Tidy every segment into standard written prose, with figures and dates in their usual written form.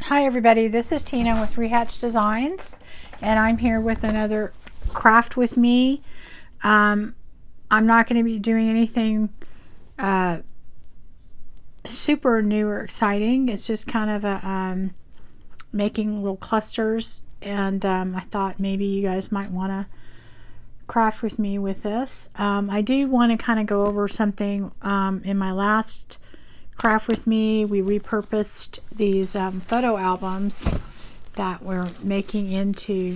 Hi everybody, this is Tina with Rehatch Designs, and I'm here with another craft with me. I'm not going to be doing anything super new or exciting. It's just kind of a making little clusters, and I thought maybe you guys might want to craft with me with this. I do want to kind of go over something in my last craft with me. We repurposed these photo albums that we're making into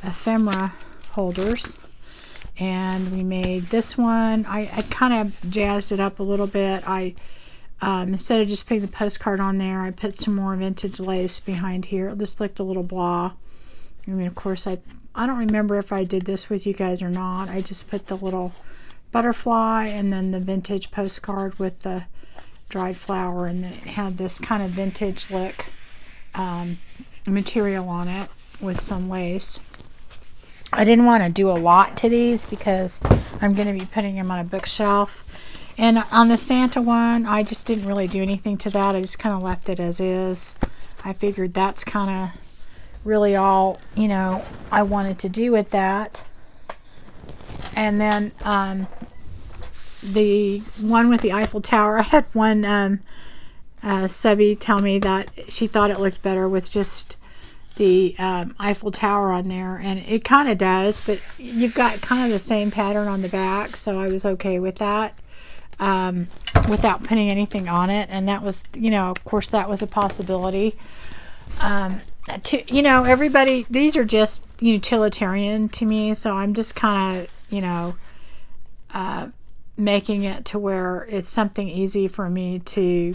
ephemera holders, and we made this one. I kind of jazzed it up a little bit. I instead of just putting the postcard on there, I put some more vintage lace behind here. It just looked a little blah. I mean, of course, I don't remember if I did this with you guys or not. I just put the little butterfly and then the vintage postcard with the dried flower, and it had this kind of vintage look material on it with some lace. I didn't want to do a lot to these because I'm going to be putting them on a bookshelf. And on the Santa one, I just didn't really do anything to that. I just kind of left it as is. I figured that's kind of really all, you know, I wanted to do with that. And then the one with the Eiffel Tower, I had one subby tell me that she thought it looked better with just the Eiffel Tower on there, and it kind of does, but you've got kind of the same pattern on the back, so I was okay with that without putting anything on it. And that was, you know, of course that was a possibility. You know, everybody, these are just utilitarian to me, so I'm just kind of, you know, making it to where it's something easy for me to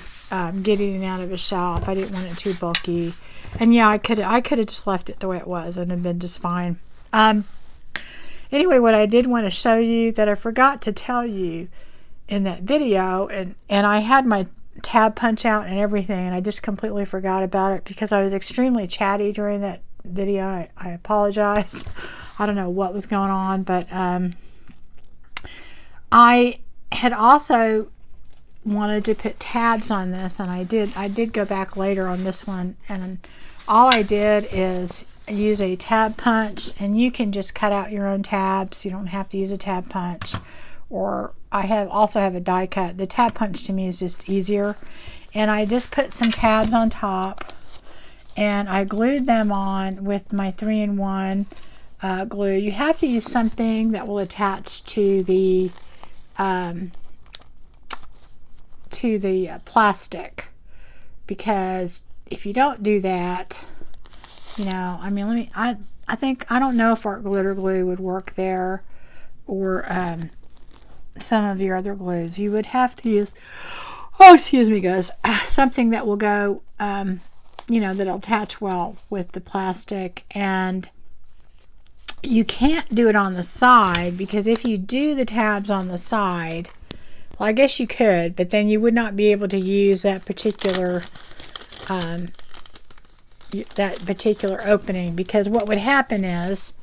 get in and out of a shelf. I didn't want it too bulky, and yeah, I could have just left it the way it was and it'd been just fine. Anyway, what I did want to show you that I forgot to tell you in that video, and I had my tab punch out and everything, and I just completely forgot about it because I was extremely chatty during that video. I apologize. I don't know what was going on, but I had also wanted to put tabs on this, and I did go back later on this one, and all I did is use a tab punch, and you can just cut out your own tabs. You don't have to use a tab punch, or I also have a die cut. The tab punch to me is just easier, and I just put some tabs on top, and I glued them on with my 3-in-1 glue. You have to use something that will attach to the plastic, because if you don't do that, you know, I mean, I don't know if our glitter glue would work there, or some of your other glues. You would have to use, oh excuse me guys, something that will go you know, that'll attach well with the plastic. And you can't do it on the side, because if you do the tabs on the side, well, I guess you could, but then you would not be able to use that particular opening, because what would happen is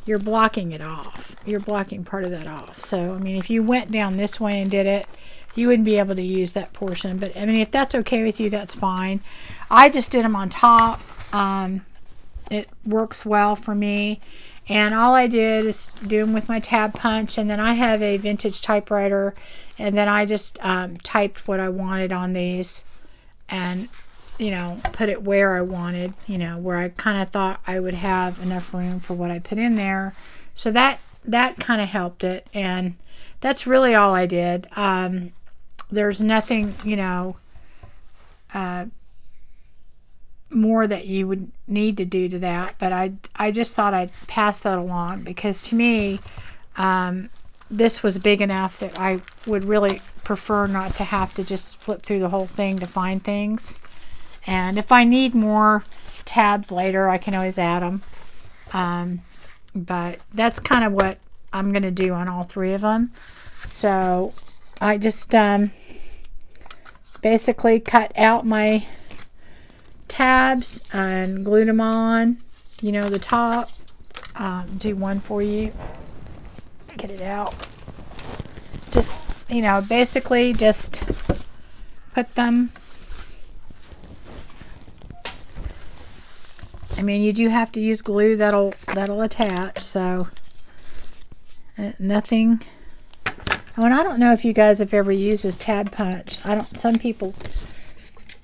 you're blocking it off. You're blocking part of that off. So, I mean, if you went down this way and did it, you wouldn't be able to use that portion. But, I mean, if that's okay with you, that's fine. I just did them on top. It works well for me. And all I did is do them with my tab punch, and then I have a vintage typewriter, and then I just typed what I wanted on these, and, you know, put it where I wanted, you know, where I kind of thought I would have enough room for what I put in there. So that kind of helped it, and that's really all I did. There's nothing, you know, more that you would need to do to that, but I just thought I'd pass that along, because to me this was big enough that I would really prefer not to have to just flip through the whole thing to find things. And if I need more tabs later, I can always add them, but that's kind of what I'm going to do on all three of them. So I just basically cut out my tabs and glued them on, you know, the top. Do one for you, get it out. Just, you know, basically just put them I mean, you do have to use glue that'll attach, so nothing. Oh, and I don't know if you guys have ever used this tab punch. Some people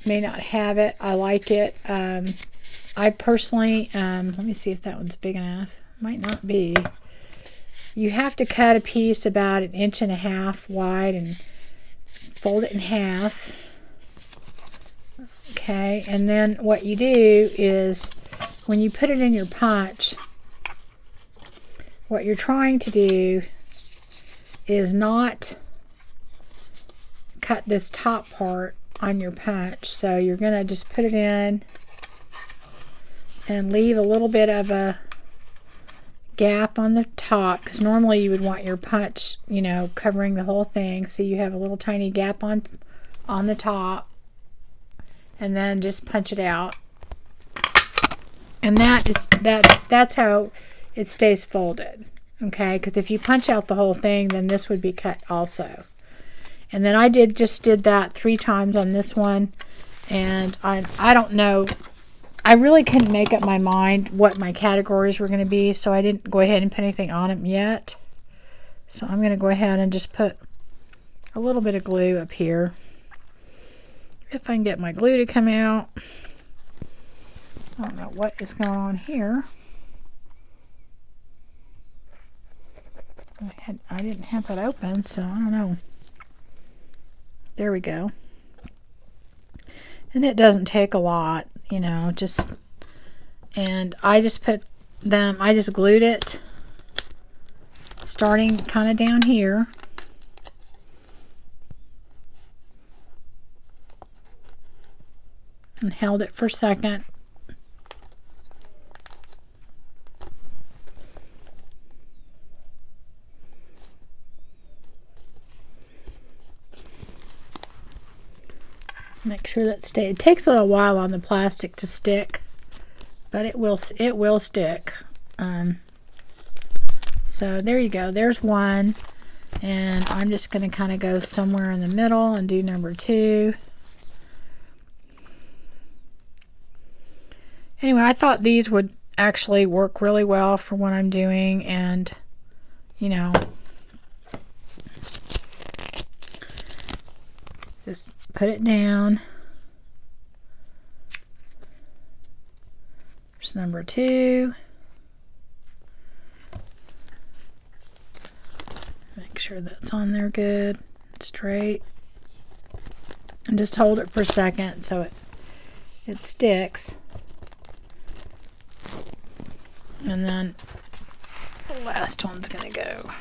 may not have it. I like it. I personally, let me see if that one's big enough. Might not be. You have to cut a piece about 1.5 inches wide and fold it in half. Okay, and then what you do is when you put it in your punch, what you're trying to do is not cut this top part on your punch. So you're going to just put it in and leave a little bit of a gap on the top, because normally you would want your punch, you know, covering the whole thing. So you have a little tiny gap on the top, and then just punch it out. And that's how it stays folded. Okay, because if you punch out the whole thing, then this would be cut also. And then I just did that 3 times on this one, and I don't know. I really couldn't make up my mind what my categories were going to be, so I didn't go ahead and put anything on them yet. So I'm going to go ahead and just put a little bit of glue up here. If I can get my glue to come out. I don't know what is going on here. I didn't have it open, so I don't know. There we go. And it doesn't take a lot, you know, and I just glued it starting kind of down here. And held it for a second. Make sure that stays. It takes a little while on the plastic to stick, but it will stick. So there you go. There's one, and I'm just going to kind of go somewhere in the middle and do number 2. Anyway, I thought these would actually work really well for what I'm doing, and you know, just put it down. There's number 2. Make sure that's on there good, straight, and just hold it for a second so it sticks. And then the last one's gonna go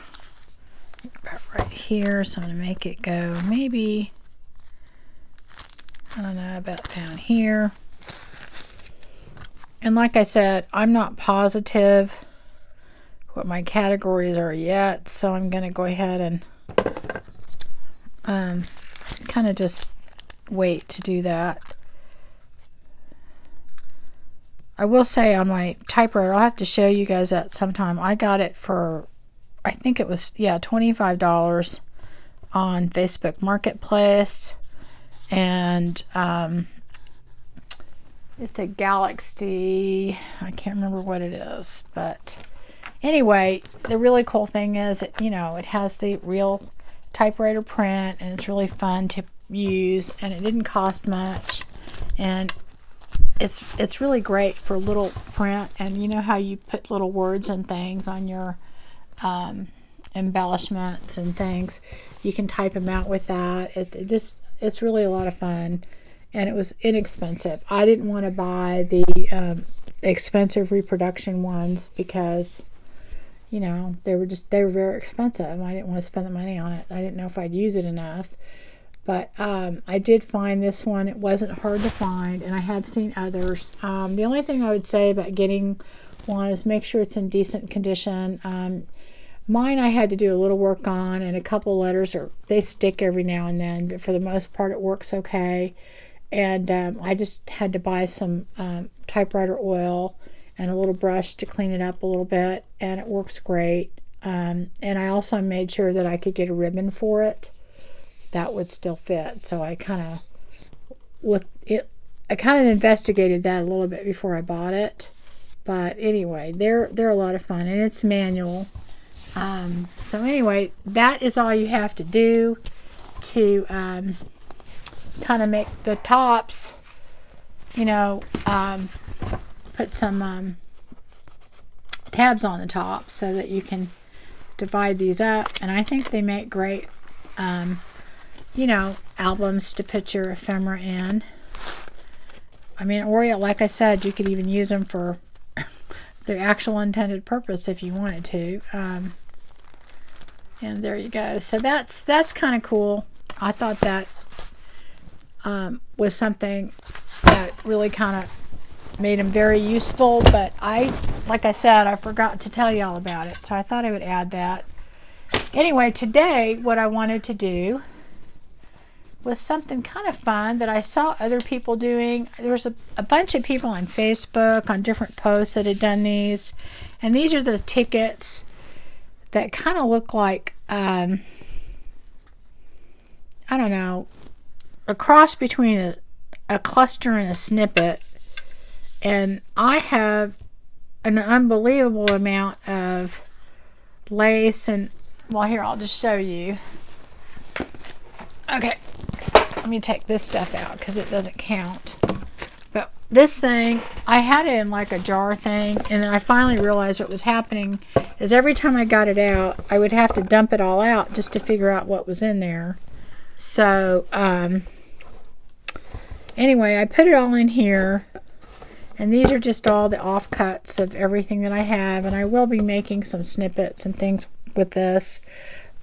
about right here, so I'm gonna make it go maybe, I don't know, about down here. And like I said, I'm not positive what my categories are yet, so I'm gonna go ahead and kind of just wait to do that. I will say on my typewriter, I'll have to show you guys that sometime. I got it for, I think it was, yeah, $25 on Facebook Marketplace. And it's a Galaxy, I can't remember what it is. But anyway, the really cool thing is, you know, it has the real typewriter print, and it's really fun to use, and it didn't cost much. And it's really great for little print, and you know how you put little words and things on your embellishments and things, you can type them out with that. It's really a lot of fun, and it was inexpensive. I didn't want to buy the expensive reproduction ones because, you know, they were very expensive. I didn't want to spend the money on it. I didn't know if I'd use it enough. But I did find this one. It wasn't hard to find, and I have seen others. The only thing I would say about getting one is make sure it's in decent condition. Mine I had to do a little work on, and a couple letters they stick every now and then, but for the most part it works okay. And I just had to buy some typewriter oil and a little brush to clean it up a little bit, and it works great. And I also made sure that I could get a ribbon for it that would still fit. So I kind of investigated that a little bit before I bought it. But anyway, they're a lot of fun, and it's manual. So anyway, that is all you have to do to kind of make the tops, you know, put some tabs on the top so that you can divide these up. And I think they make great, you know, albums to put your ephemera in. I mean, or like I said, you could even use them for the actual intended purpose if you wanted to. And there you go. So that's kind of cool. I thought that was something that really kind of made them very useful. But like I said, I forgot to tell you all about it. So I thought I would add that. Anyway, today what I wanted to do was something kind of fun that I saw other people doing. There was a bunch of people on Facebook on different posts that had done these. And these are the tickets that kind of look like, I don't know, a cross between a cluster and a snippet. And I have an unbelievable amount of lace. And, well, here, I'll just show you. Okay, let me take this stuff out because it doesn't count. But this thing, I had it in like a jar thing, and then I finally realized what was happening is every time I got it out, I would have to dump it all out just to figure out what was in there. So, anyway, I put it all in here, and these are just all the offcuts of everything that I have, and I will be making some snippets and things with this.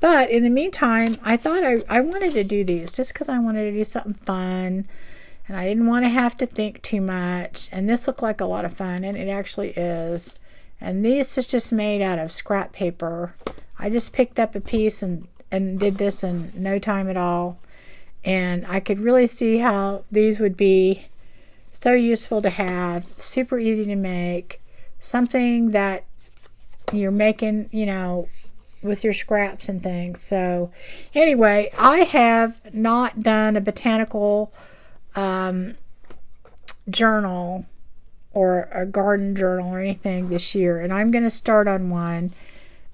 But in the meantime, I thought I wanted to do these just because I wanted to do something fun. And I didn't want to have to think too much. And this looked like a lot of fun, and it actually is. And this is just made out of scrap paper. I just picked up a piece and did this in no time at all. And I could really see how these would be so useful to have. Super easy to make. Something that you're making, you know, with your scraps and things. So anyway, I have not done a botanical journal or a garden journal or anything this year, and I'm going to start on one.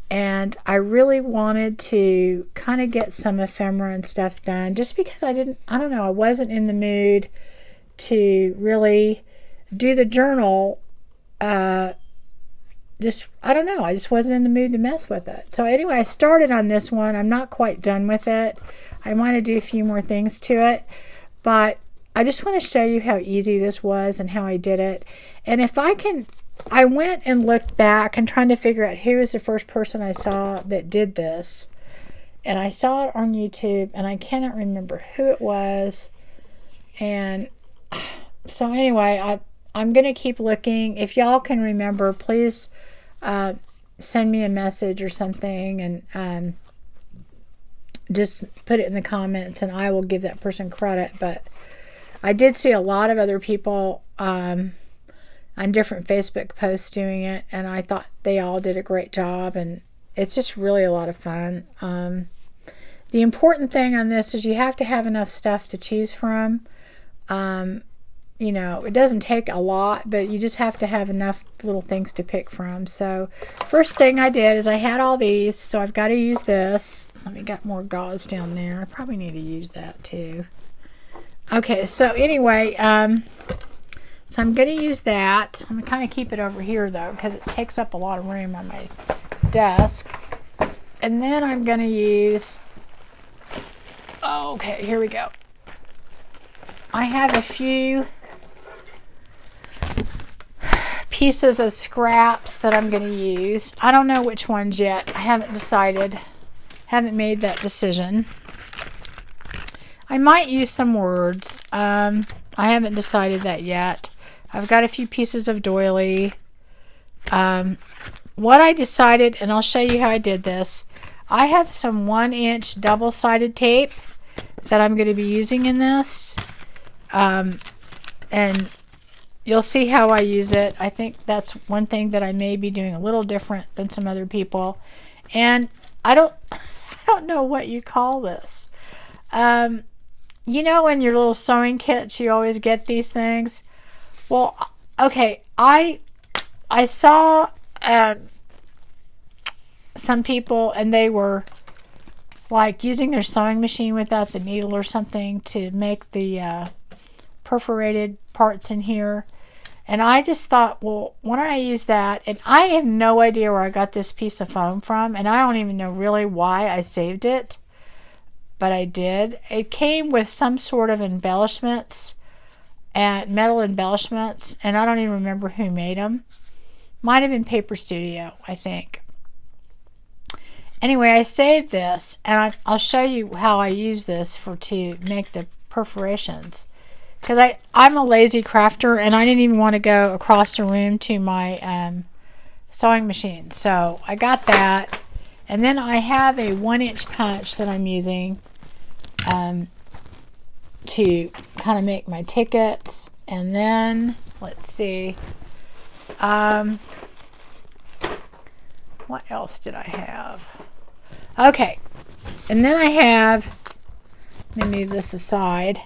And I really wanted to kind of get some ephemera and stuff done just because I don't know, I wasn't in the mood to really do the journal. I don't know, I just wasn't in the mood to mess with it. So anyway, I started on this one. I'm not quite done with it. I want to do a few more things to it, but I just want to show you how easy this was and how I did it. And if I can, I went and looked back and trying to figure out who was the first person I saw that did this. And I saw it on YouTube, and I cannot remember who it was. And so anyway, I'm going to keep looking. If y'all can remember, please send me a message or something, and just put it in the comments, and I will give that person credit. But I did see a lot of other people on different Facebook posts doing it, and I thought they all did a great job, and it's just really a lot of fun. The important thing on this is you have to have enough stuff to choose from. You know, it doesn't take a lot, but you just have to have enough little things to pick from. So first thing I did is I had all these, so I've got to use this. Let me get more gauze down there. I probably need to use that too. Okay, so anyway, so I'm going to use that. I'm going to kind of keep it over here though, because it takes up a lot of room on my desk. And then I'm going to use, okay, here we go. I have a few pieces of scraps that I'm going to use. I don't know which ones yet. I haven't decided. Haven't made that decision. I might use some words. I haven't decided that yet. I've got a few pieces of doily. What I decided, and I'll show you how I did this. I have some 1-inch double-sided tape that I'm going to be using in this. And you'll see how I use it. I think that's one thing that I may be doing a little different than some other people. And I don't know what you call this. You know, in your little sewing kits, you always get these things. Well, okay, I I saw some people, and they were like using their sewing machine without the needle or something to make the perforated parts in here. And I just thought, well, why don't I use that? And I have no idea where I got this piece of foam from, and I don't even know really why I saved it, but I did. It came with some sort of embellishments, and metal embellishments, and I don't even remember who made them. Might have been Paper Studio, I think. Anyway, I saved this, and I'll show you how I use this to make the perforations. Because I'm a lazy crafter, and I didn't even want to go across the room to my sewing machine. So I got that. And then I have a 1-inch punch that I'm using to kind of make my tickets. And then, let's see. What else did I have? Okay. And then I have, let me move this aside.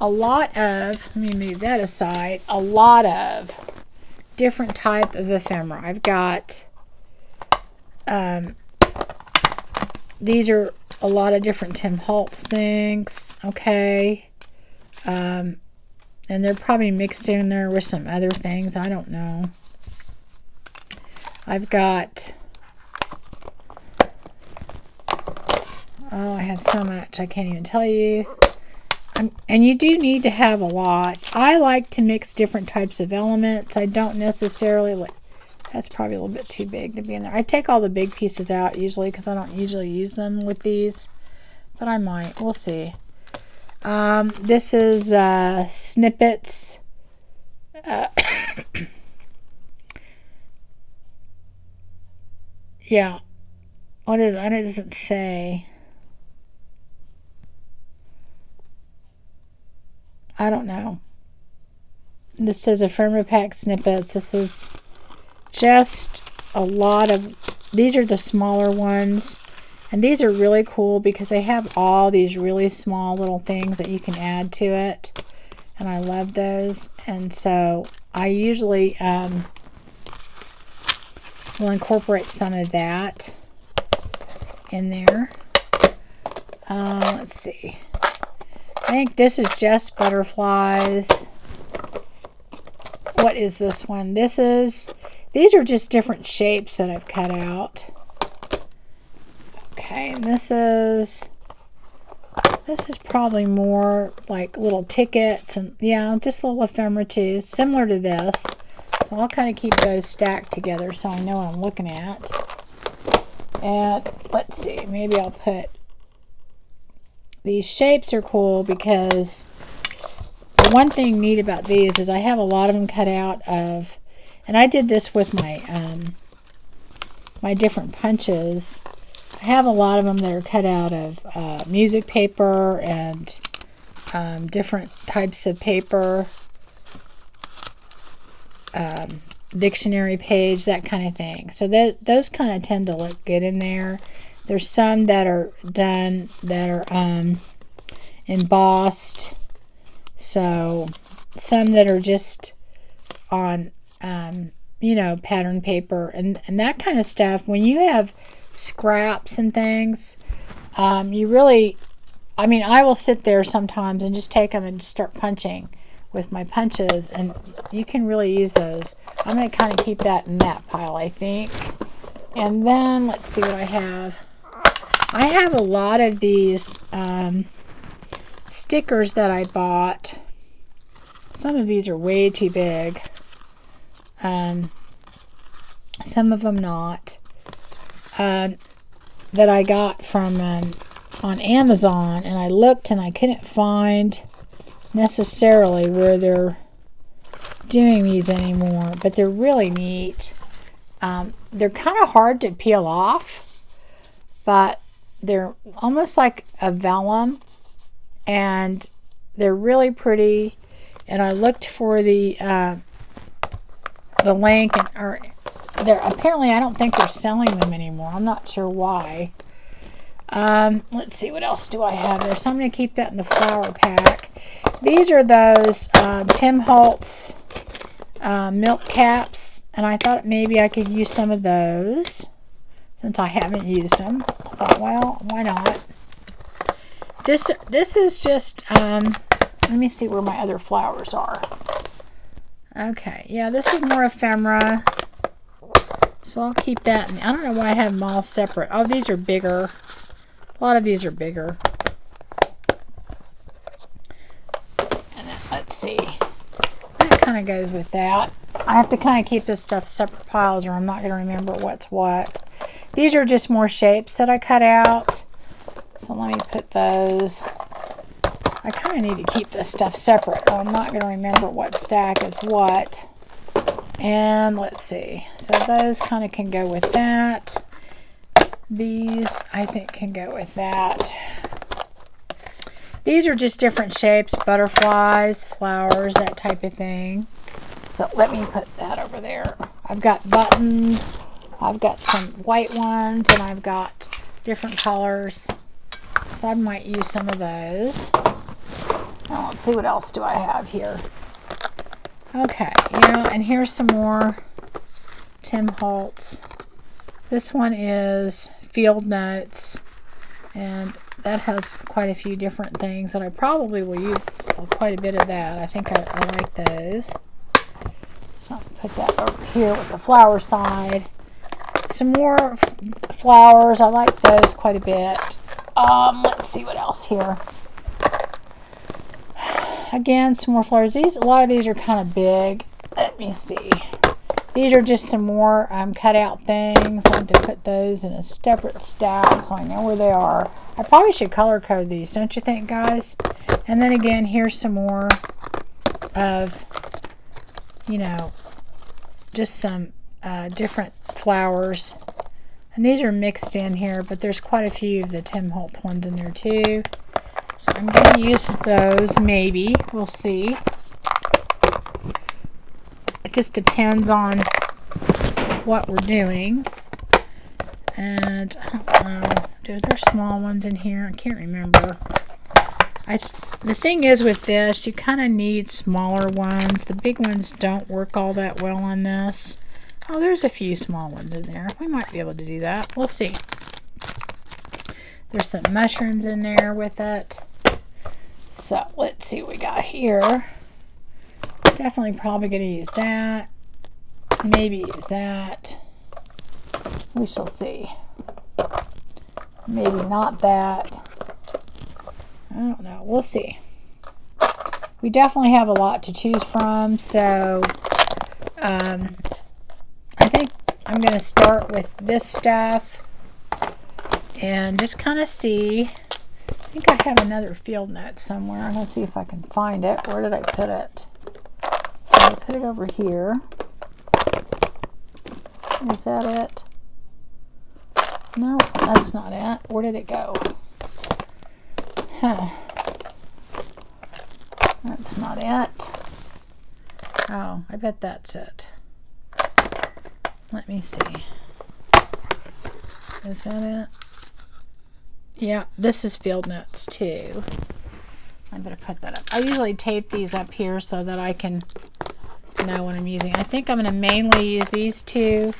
Let me move that aside, a lot of different type of ephemera. I've got, these are a lot of different Tim Holtz things, okay, and they're probably mixed in there with some other things, I don't know. I've got, oh, I have so much, I can't even tell you. And you do need to have a lot. I like to mix different types of elements. I don't necessarily like, that's probably a little bit too big to be in there. I take all the big pieces out usually because I don't usually use them with these, but I might. We'll see. This is Snippets. Yeah. What is it? It doesn't say. I don't know. This says ephemera pack snippets. This is just a lot of, these are the smaller ones. And these are really cool because they have all these really small little things that you can add to it. And I love those. And so I usually will incorporate some of that in there. Let's see. I think this is just butterflies. What is this one? These are just different shapes that I've cut out. Okay, and this is probably more like little tickets and yeah, just little ephemera too, similar to this. So I'll kind of keep those stacked together so I know what I'm looking at. And let's see, maybe I'll put, these shapes are cool because the one thing neat about these is I have a lot of them cut out of, and I did this with my my different punches. I have a lot of them that are cut out of music paper and different types of paper, dictionary page, that kind of thing. So those kind of tend to look good in there. There's some that are done that are embossed. So some that are just on, you know, pattern paper and that kind of stuff. When you have scraps and things, you really, I mean, I will sit there sometimes and just take them and just start punching with my punches, and you can really use those. I'm going to kind of keep that in that pile, I think. And then let's see what I have. I have a lot of these stickers that I bought. Some of these are way too big. Some of them not. That I got from on Amazon, and I looked and I couldn't find necessarily where they're doing these anymore, but they're really neat. They're kind of hard to peel off, but they're almost like a vellum, and they're really pretty. And I looked for the link, and or they're apparently, I don't think they're selling them anymore. I'm not sure why. Let's see, what else do I have there? So I'm going to keep that in the flower pack. These are those Tim Holtz milk caps, and I thought maybe I could use some of those since I haven't used them. I thought, well, why not? This is just, let me see where my other flowers are. Okay, yeah, this is more ephemera, so I'll keep that. I don't know why I have them all separate. Oh, these are bigger. A lot of these are bigger. And then, let's see. That kind of goes with that. I have to kind of keep this stuff separate piles or I'm not going to remember what's what. These are just more shapes that I cut out. So let me put those. I kind of need to keep this stuff separate or I'm not going to remember what stack is what. And let's see. So those kind of can go with that. These I think can go with that. These are just different shapes, butterflies, flowers, that type of thing. So let me put that over there. I've got buttons, I've got some white ones, and I've got different colors. So I might use some of those. Now let's see, what else do I have here? Okay, yeah, and here's some more Tim Holtz. This one is Field Notes, and that has quite a few different things that I probably will use quite a bit of that. I think I like those. So I'll put that over here with the flower side. Some more flowers. I like those quite a bit. Let's see what else here. Again, some more flowers. A lot of these are kind of big. Let me see. These are just some more cut out things. I need to put those in a separate stack so I know where they are. I probably should color code these, don't you think, guys? And then again, here's some more of, you know, just some different flowers. And these are mixed in here, but there's quite a few of the Tim Holtz ones in there too. So I'm going to use those, maybe. We'll see. It just depends on what we're doing. And I don't know. There's small ones in here. I can't remember. The thing is with this, you kind of need smaller ones. The big ones don't work all that well on this. Oh, there's a few small ones in there. We might be able to do that. We'll see. There's some mushrooms in there with it. So let's see what we got here. Definitely probably going to use that. Maybe use that. We shall see. Maybe not that. I don't know. We'll see. We definitely have a lot to choose from. So I think I'm going to start with this stuff and just kind of see. I think I have another field note somewhere. I'm going to see if I can find it. Where did I put it? I put it over here. Is that it? No, that's not it. Where did it go? Huh. That's not it. Oh, I bet that's it. Let me see. Is that it? Yeah, this is field notes too. I better put that up. I usually tape these up here so that I can know what I'm using. I think I'm going to mainly use these two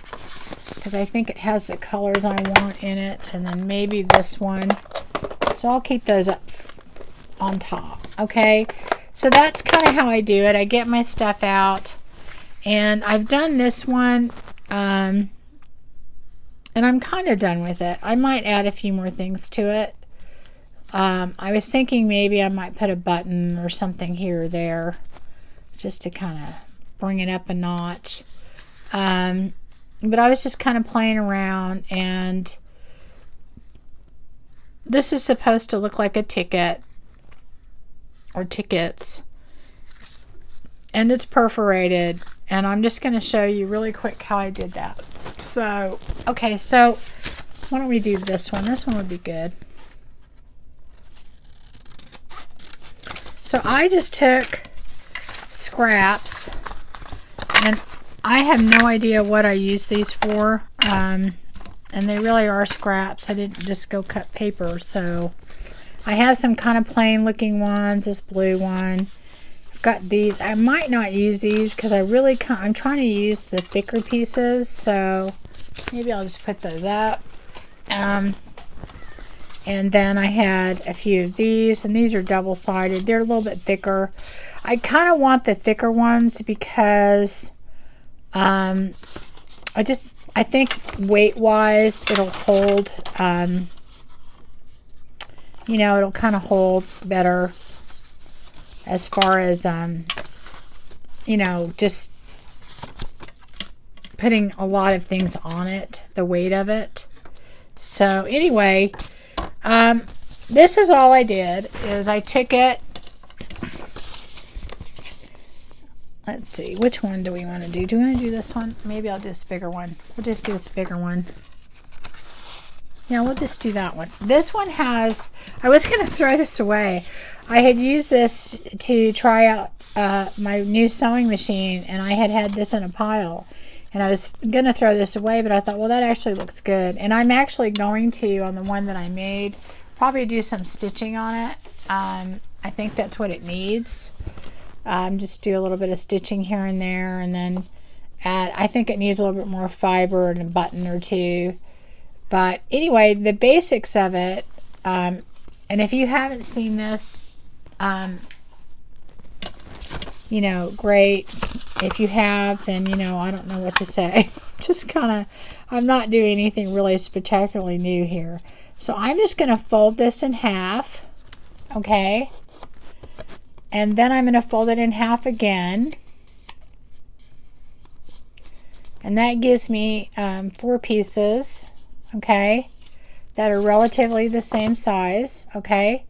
because I think it has the colors I want in it, and then maybe this one. So I'll keep those up on top. Okay, so that's kind of how I do it. I get my stuff out, and I've done this one, and I'm kind of done with it. I might add a few more things to it. I was thinking maybe I might put a button or something here or there just to kind of bring it up a notch. But I was just kind of playing around, and this is supposed to look like a ticket or tickets, and it's perforated, and I'm just going to show you really quick how I did that. So, okay, so why don't we do this one? This one would be good. So I just took scraps, and I have no idea what I use these for, and they really are scraps. I didn't just go cut paper. So I have some kind of plain looking ones, this blue one, got these. I might not use these because I'm trying to use the thicker pieces, so maybe I'll just put those up. And then I had a few of these, and these are double-sided. They're a little bit thicker. I kind of want the thicker ones because I think weight-wise it'll hold, you know, it'll kind of hold better as far as, you know, just putting a lot of things on it, the weight of it. So anyway, this is all I did, is I took it. Let's see, which one do we want to do? Do we want to do this one? Maybe I'll do this bigger one. We'll just do this bigger one. Yeah, we'll just do that one. This one has, I was going to throw this away. I had used this to try out my new sewing machine, and I had this in a pile. And I was going to throw this away, but I thought, well, that actually looks good. And I'm actually going to, on the one that I made, probably do some stitching on it. I think that's what it needs. Just do a little bit of stitching here and there, and then I think it needs a little bit more fiber and a button or two. But anyway, the basics of it, and if you haven't seen this, you know, great. If you have, then, you know, I don't know what to say. Just kind of, I'm not doing anything really spectacularly new here. So I'm just going to fold this in half, okay? And then I'm going to fold it in half again. And that gives me 4 pieces, okay, that are relatively the same size, okay?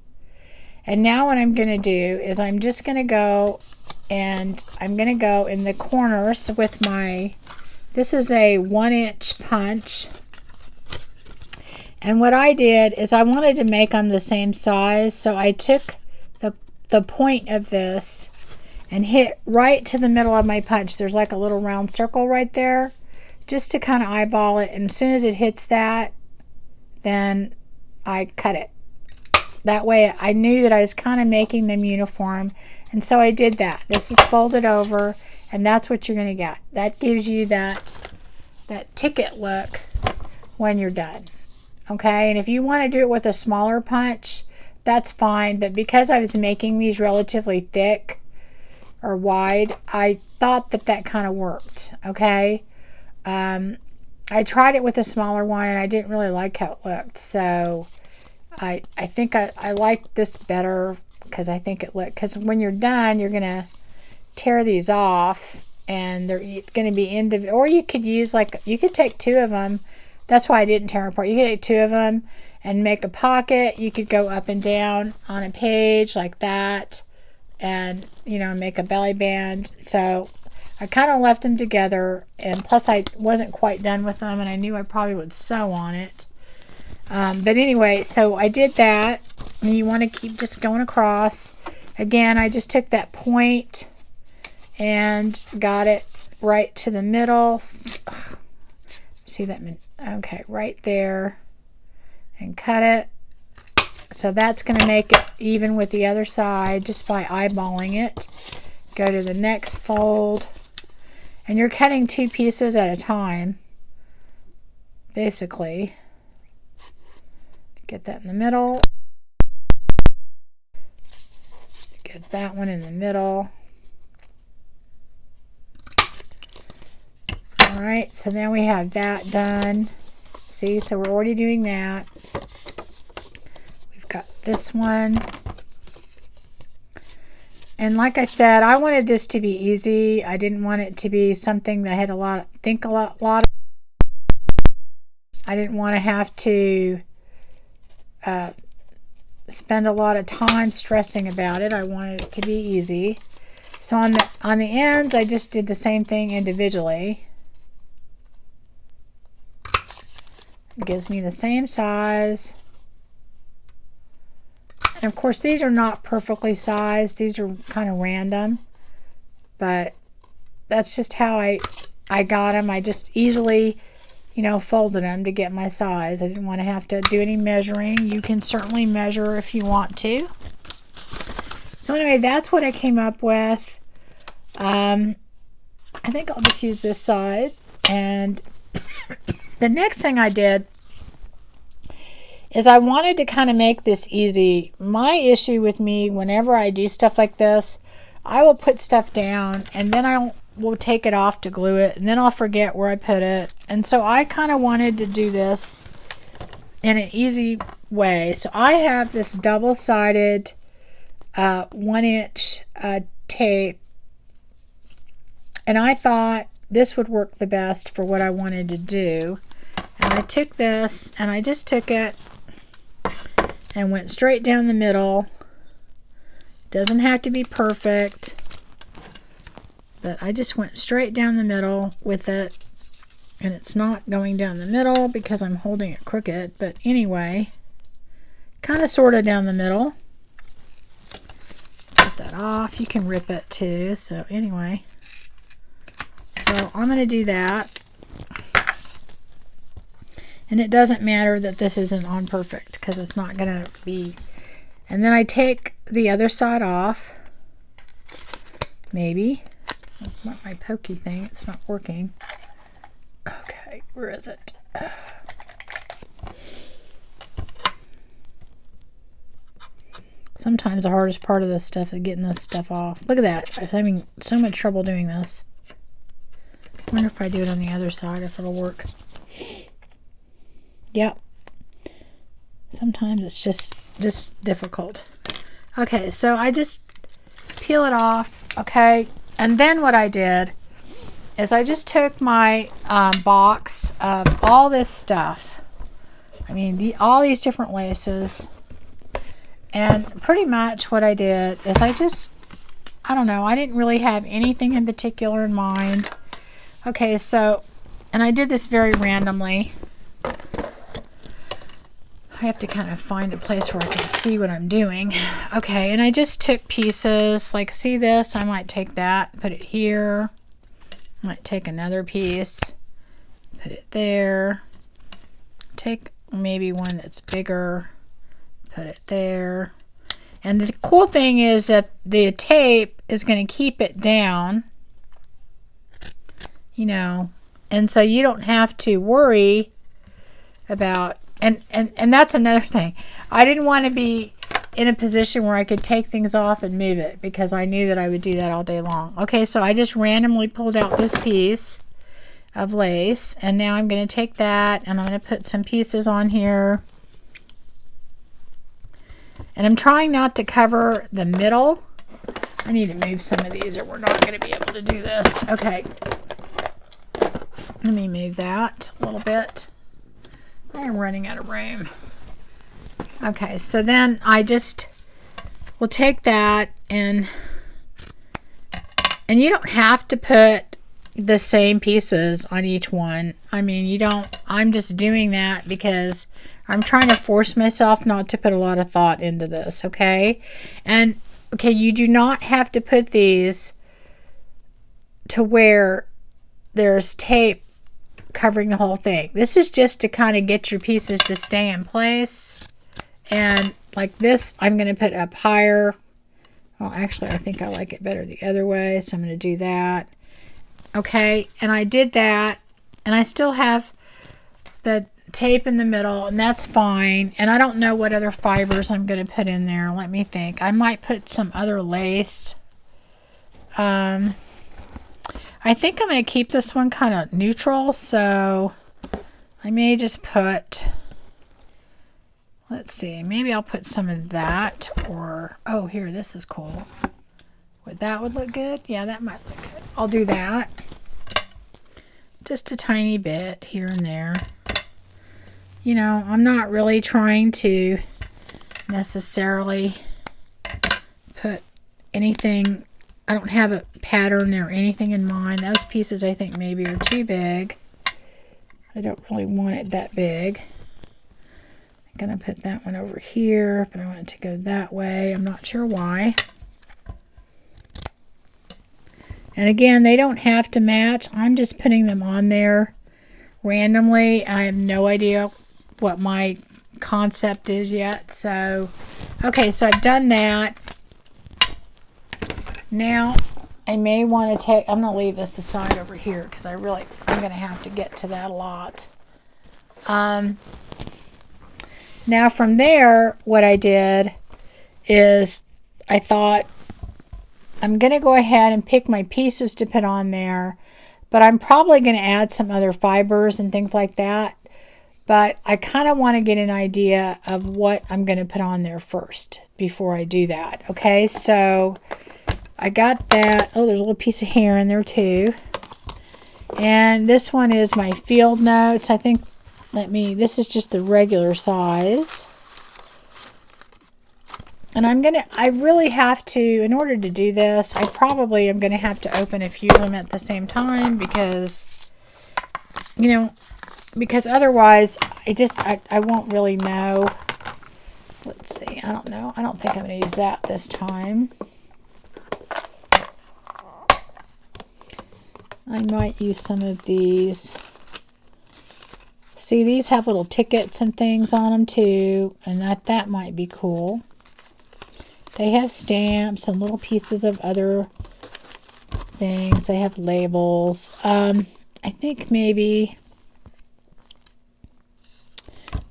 And now what I'm going to do is I'm just going to go, and I'm going to go in the corners with my, this is a 1-inch punch. And what I did is I wanted to make them the same size, so I took the point of this and hit right to the middle of my punch. There's like a little round circle right there, just to kind of eyeball it. And as soon as it hits that, then I cut it. That way I knew that I was kind of making them uniform, and so I did that. This is folded over, and that's what you're going to get. That gives you that ticket look when you're done. Okay, and if you want to do it with a smaller punch, that's fine, but because I was making these relatively thick or wide, I thought that kind of worked. Okay, I tried it with a smaller one, and I didn't really like how it looked, so I think I like this better, because I think it looked, because when you're done, you're gonna tear these off, and they're gonna be individual. Or you could use, like, you could take 2 of them. That's why I didn't tear them apart. You could take 2 of them and make a pocket. You could go up and down on a page like that, and, you know, make a belly band. So I kind of left them together, and plus I wasn't quite done with them, and I knew I probably would sew on it. But anyway, so I did that, and you want to keep just going across. Again, I just took that point and got it right to the middle. See that? Okay, right there, and cut it. So that's going to make it even with the other side just by eyeballing it. Go to the next fold, and you're cutting 2 pieces at a time, basically. Get that in the middle. Get that one in the middle. All right, so now we have that done. See, so we're already doing that. We've got this one. And like I said, I wanted this to be easy. I didn't want it to be something that had a lot of, I didn't want to have to spend a lot of time stressing about it. I wanted it to be easy. So on the ends, I just did the same thing individually. It gives me the same size. And of course, these are not perfectly sized. These are kind of random, but that's just how I got them. I just easily, you know, folded them to get my size. I didn't want to have to do any measuring. You can certainly measure if you want to. So anyway, that's what I came up with. I think I'll just use this side. And the next thing I did is I wanted to kind of make this easy. My issue with me, whenever I do stuff like this, I will put stuff down and then I will take it off to glue it, and then I'll forget where I put it. And so I kind of wanted to do this in an easy way. So I have this double-sided 1-inch tape, and I thought this would work the best for what I wanted to do. And I took this and I just took it and went straight down the middle. Doesn't have to be perfect, but I just went straight down the middle with it. And it's not going down the middle because I'm holding it crooked, but anyway, kind of sort of down the middle. Get that off. You can rip it too. So anyway, so I'm going to do that. And it doesn't matter that this isn't on perfect because it's not going to be. And then I take the other side off. Maybe. It's not my pokey thing. It's not working. Okay, where is it? Sometimes the hardest part of this stuff is getting this stuff off. Look at that. I'm having so much trouble doing this. I wonder if I do it on the other side, if it'll work. Yep. Sometimes it's just difficult. Okay, so I just peel it off. Okay, and then what I did is I just took my box of all this stuff. I mean, all these different laces. And pretty much what I did is I don't know, I didn't really have anything in particular in mind. Okay, so, and I did this very randomly. I have to kind of find a place where I can see what I'm doing. Okay, and I just took pieces, like see this? I might take that, put it here. I might take another piece, put it there. Take maybe one that's bigger, put it there. And the cool thing is that the tape is going to keep it down, you know, and so you don't have to worry about, and that's another thing. I didn't want to be in a position where I could take things off and move it because I knew that I would do that all day long. Okay, so I just randomly pulled out this piece of lace, and now I'm going to take that and I'm going to put some pieces on here. And I'm trying not to cover the middle. I need to move some of these or we're not going to be able to do this. Okay. Let me move that a little bit. I am running out of room. Okay, so then I just will take that and you don't have to put the same pieces on each one. I mean, you don't. I'm just doing that because I'm trying to force myself not to put a lot of thought into this, okay? And, okay, you do not have to put these to where there's tape covering the whole thing. This is just to kind of get your pieces to stay in place. And like this, I'm going to put up higher. Well, actually, I think I like it better the other way, so I'm going to do that. Okay, and I did that, and I still have the tape in the middle, and that's fine. And I don't know what other fibers I'm going to put in there. Let me think. I might put some other lace. I think I'm going to keep this one kind of neutral, so I may just put, let's see, maybe I'll put some of that, or, oh, here, this is cool. That would look good. Yeah, that might look good. I'll do that. Just a tiny bit here and there. You know, I'm not really trying to necessarily put anything. I don't have a pattern or anything in mind. Those pieces I think maybe are too big. I don't really want it that big. I'm going to put that one over here, but I want it to go that way. I'm not sure why. And again, they don't have to match. I'm just putting them on there randomly. I have no idea what my concept is yet. So, okay, so I've done that. Now, I may want to take, I'm going to leave this aside over here because I'm going to have to get to that a lot. Now from there, what I did is I thought I'm going to go ahead and pick my pieces to put on there, but I'm probably going to add some other fibers and things like that. But I kind of want to get an idea of what I'm going to put on there first before I do that. Okay, so I got that. Oh, there's a little piece of hair in there too. And this one is my field notes. I think, this is just the regular size. And I really have to, in order to do this, I probably am going to have to open a few of them at the same time because, because otherwise I won't really know. Let's see, I don't know. I don't think I'm going to use that this time. I might use some of these. See, these have little tickets and things on them too, and that might be cool. They have stamps and little pieces of other things. They have labels. I think maybe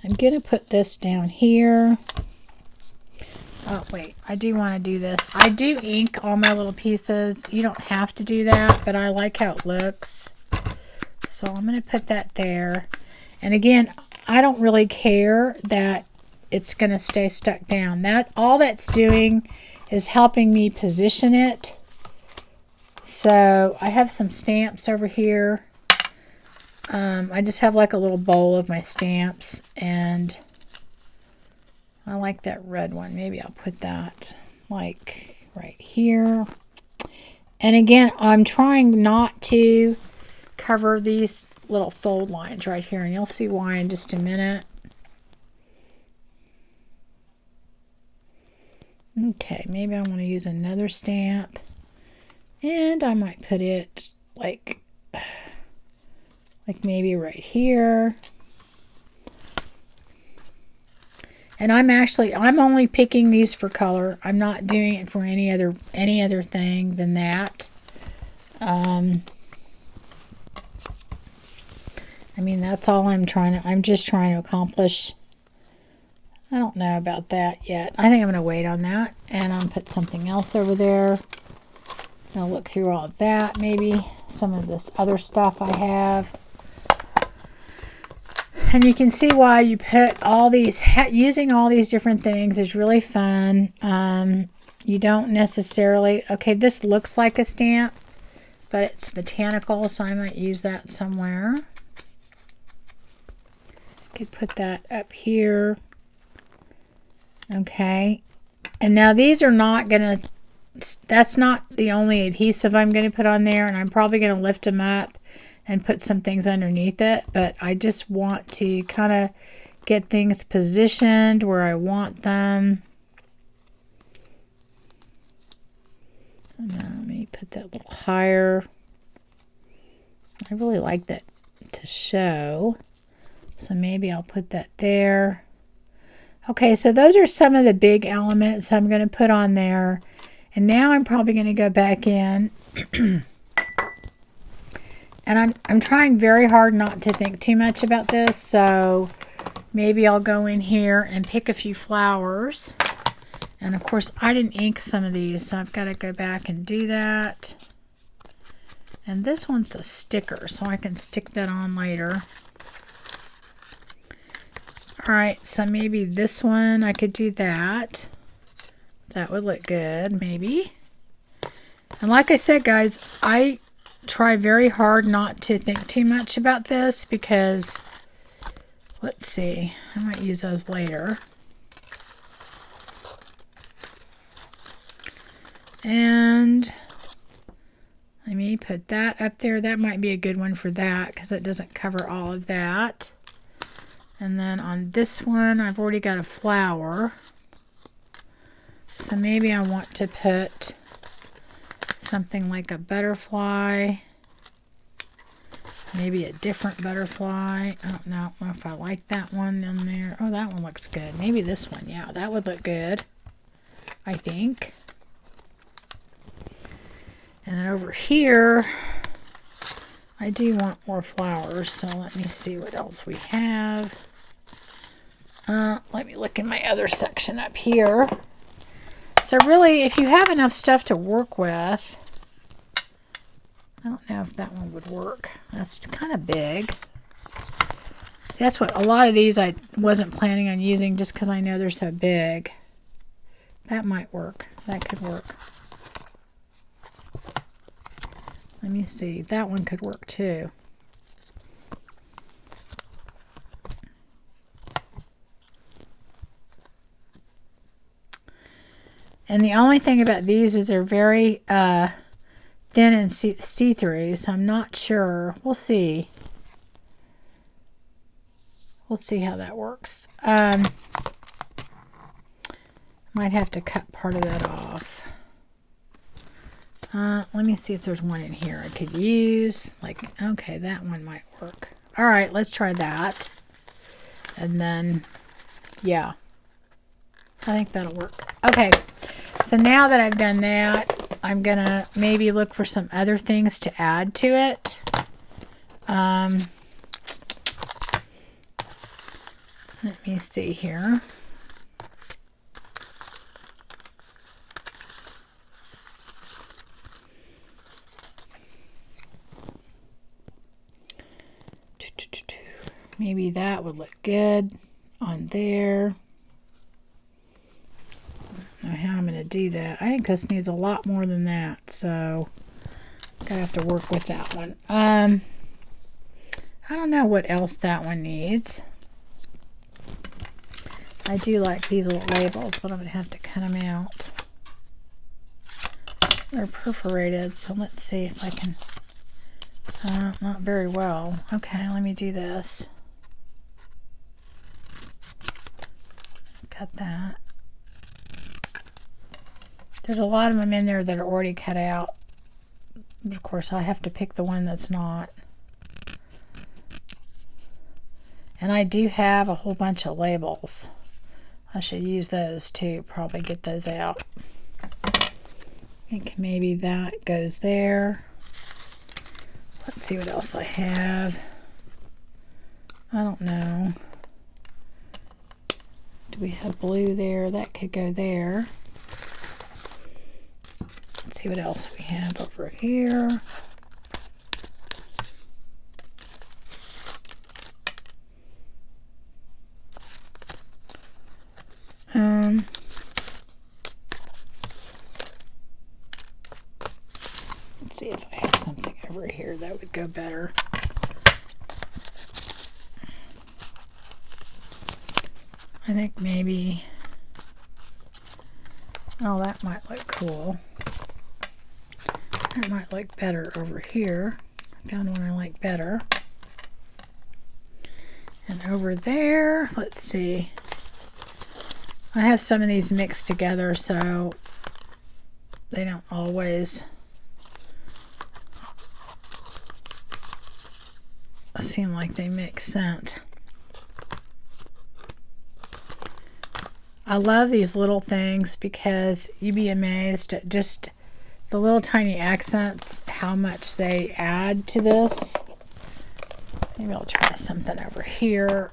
I'm going to put this down here. Oh, wait. I do want to do this. I do ink all my little pieces. You don't have to do that, but I like how it looks. So I'm going to put that there. And again, I don't really care that it's going to stay stuck down. All that's doing is helping me position it. So I have some stamps over here. I just have like a little bowl of my stamps, and I like that red one. Maybe I'll put that like right here. And again, I'm trying not to cover these little fold lines right here, and you'll see why in just a minute. Okay, maybe I want to use another stamp, and I might put it like maybe right here. And I'm only picking these for color. I'm not doing it for any other thing than that. I mean, that's all I'm just trying to accomplish. I don't know about that yet. I think I'm going to wait on that, and I'll put something else over there. And I'll look through all of that, maybe some of this other stuff I have. And you can see why you put all these, using all these different things is really fun. You don't necessarily, okay, this looks like a stamp, but it's botanical, so I might use that somewhere. Could put that up here. Okay. And now these are not going to, that's not the only adhesive I'm going to put on there, and I'm probably going to lift them up and put some things underneath it, but I just want to kind of get things positioned where I want them. Let me put that a little higher. I really like that to show, so maybe I'll put that there. Okay, so those are some of the big elements I'm going to put on there, and now I'm probably going to go back in. And I'm trying very hard not to think too much about this, so maybe I'll go in here and pick a few flowers. And of course, I didn't ink some of these, so I've got to go back and do that. And this one's a sticker, so I can stick that on later. Alright, so maybe this one, I could do that. That would look good, maybe. And like I said, guys, I try very hard not to think too much about this because, let's see, I might use those later. And I may put that up there. That might be a good one for that because it doesn't cover all of that. And then on this one, I've already got a flower. So maybe I want to put something like a butterfly, maybe a different butterfly. I don't know if I like that one in there. Oh, that one looks good. Maybe this one. Yeah, that would look good, I think. And then over here, I do want more flowers, so let me see what else we have. Let me look in my other section up here. So really, if you have enough stuff to work with, I don't know if that one would work. That's kind of big. That's what a lot of these I wasn't planning on using just because I know they're so big. That might work. That could work. Let me see. That one could work too. And the only thing about these is they're very thin and see-through, so I'm not sure. We'll see. We'll see how that works. Might have to cut part of that off. Let me see if there's one in here I could use. Like, okay, that one might work. All right, let's try that. And then, yeah, I think that'll work. Okay, so now that I've done that, I'm going to maybe look for some other things to add to it. Let me see here. Maybe that would look good on there. I don't know how I'm going to do that. I think this needs a lot more than that, so I'm going to have to work with that one. I don't know what else that one needs. I do like these little labels, but I'm going to have to cut them out. They're perforated, so let's see if I can. Not very well. Okay, let me do this. Cut that. There's a lot of them in there that are already cut out. But of course, I have to pick the one that's not. And I do have a whole bunch of labels. I should use those too. Probably get those out. I think maybe that goes there. Let's see what else I have. I don't know. Do we have blue there? That could go there. Let's see what else we have over here. Let's see if I have something over here that would go better. I think maybe, oh, that might look cool. That might look better over here. I found one I like better. And over there, let's see. I have some of these mixed together, so they don't always seem like they make sense. I love these little things because you'd be amazed at just the little tiny accents, how much they add to this. Maybe I'll try something over here.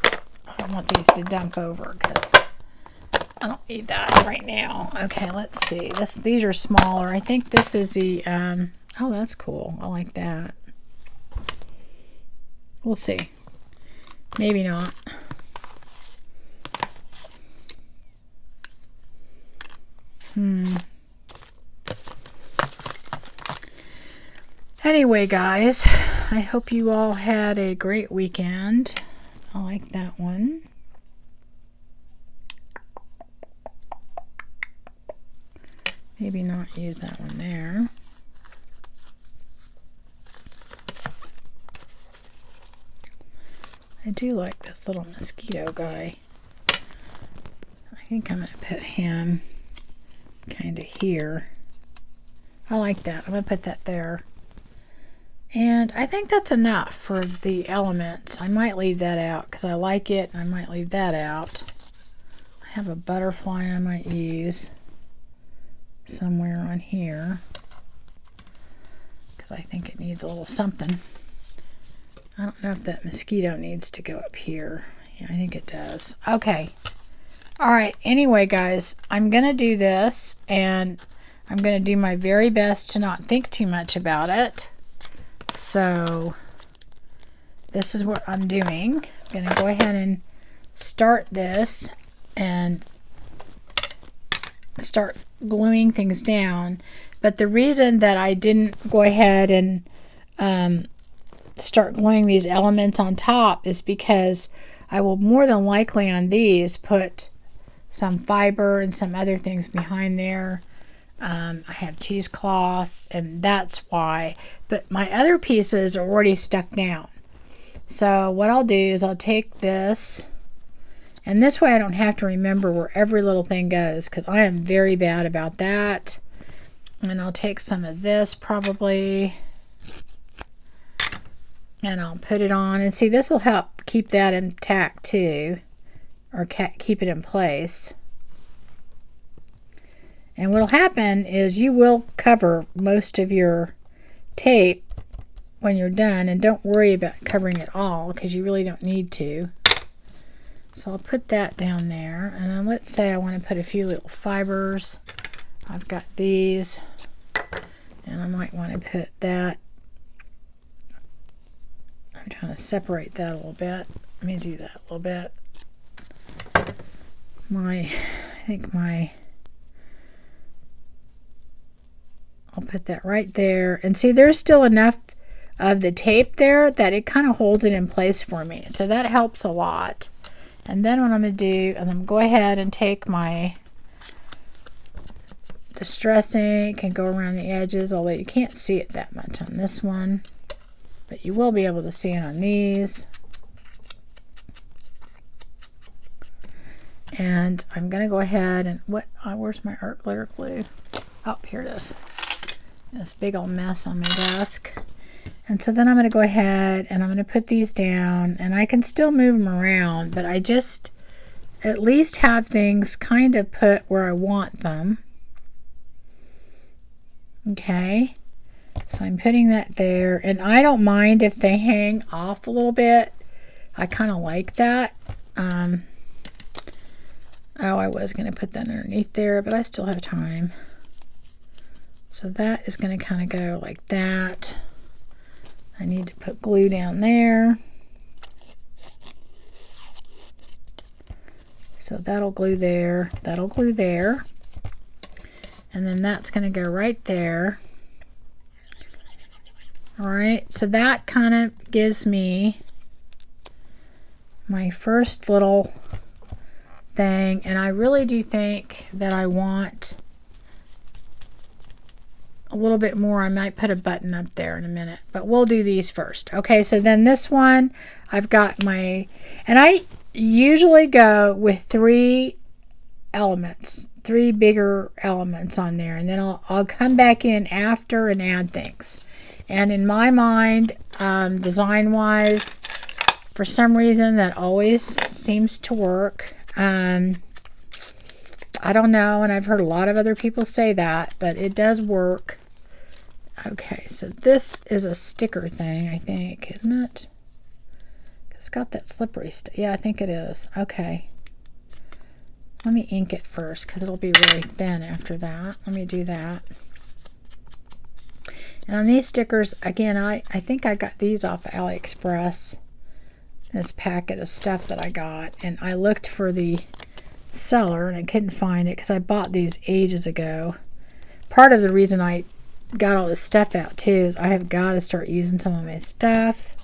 I don't want these to dump over because I don't need that right now. Okay, let's see. These are smaller. I think this is the, oh, that's cool. I like that. We'll see. Maybe not. Anyway, guys, I hope you all had a great weekend. I like that one. Maybe not use that one there. I do like this little mosquito guy. I think I'm going to put him kind of here. I like that. I'm going to put that there. And I think that's enough for the elements. I might leave that out because I like it. I might leave that out. I have a butterfly I might use somewhere on here. I think it needs a little something. I don't know if that mosquito needs to go up here. Yeah, I think it does. Okay. All right. Anyway, guys, I'm going to do this, and I'm going to do my very best to not think too much about it. So this is what I'm doing. I'm going to go ahead and start this and start gluing things down. But the reason that I didn't go ahead and start gluing these elements on top is because I will more than likely on these put some fiber and some other things behind there. I have cheesecloth, and that's why. But my other pieces are already stuck down. So what I'll do is I'll take this, and this way I don't have to remember where every little thing goes, because I am very bad about that. And I'll take some of this probably, and I'll put it on. And see, this will help keep that intact too, or keep it in place. And what will happen is you will cover most of your tape when you're done, and don't worry about covering it all, because you really don't need to. So I'll put that down there, and then let's say I want to put a few little fibers. I've got these, and I might want to put that. I'm trying to separate that a little bit. Let me do that a little bit. I'll put that right there. And see, there's still enough of the tape there that it kind of holds it in place for me. So that helps a lot. And then what I'm going to do, and I'm going to go ahead and take my distress ink and go around the edges, although you can't see it that much on this one, but you will be able to see it on these. And I'm going to go ahead and where's my art glitter glue? Oh, here it is. This big old mess on my desk. And so then I'm going to go ahead and I'm going to put these down, and I can still move them around, but I just at least have things kind of put where I want them. Okay, so I'm putting that there, and I don't mind if they hang off a little bit. I kind of like that. Oh, I was going to put that underneath there, but I still have time. So that is going to kind of go like that. I need to put glue down there. So that'll glue there. That'll glue there. And then that's going to go right there. All right, so that kind of gives me my first little thing. And I really do think that I want a little bit more. I might put a button up there in a minute, but we'll do these first. Okay, so then this one, I've got my, and I usually go with 3 elements, 3 bigger elements on there, and then I'll come back in after and add things. And in my mind, design wise, for some reason that always seems to work. I don't know, and I've heard a lot of other people say that, but it does work. Okay, so this is a sticker thing, I think, isn't it? It's got that slippery stuff. Yeah, I think it is. Okay. Let me ink it first, because it'll be really thin after that. Let me do that. And on these stickers, again, I think I got these off of AliExpress. This packet of stuff that I got. And I looked for the seller, and I couldn't find it, because I bought these ages ago. Part of the reason I got all this stuff out, too, is I have got to start using some of my stuff.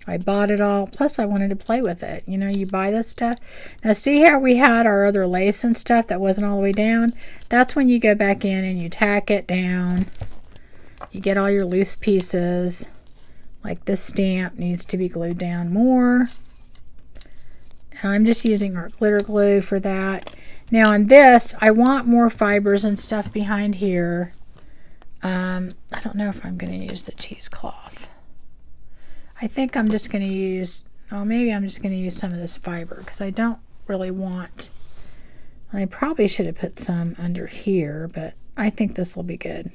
I bought it all, plus I wanted to play with it. You know, you buy this stuff. Now see how we had our other lace and stuff that wasn't all the way down? That's when you go back in and you tack it down. You get all your loose pieces. Like this stamp needs to be glued down more. And I'm just using our glitter glue for that. Now on this, I want more fibers and stuff behind here. I don't know if I'm going to use the cheesecloth. I think I'm just going to use, oh, maybe I'm just going to use some of this fiber, because I don't really want, I probably should have put some under here, but I think this will be good.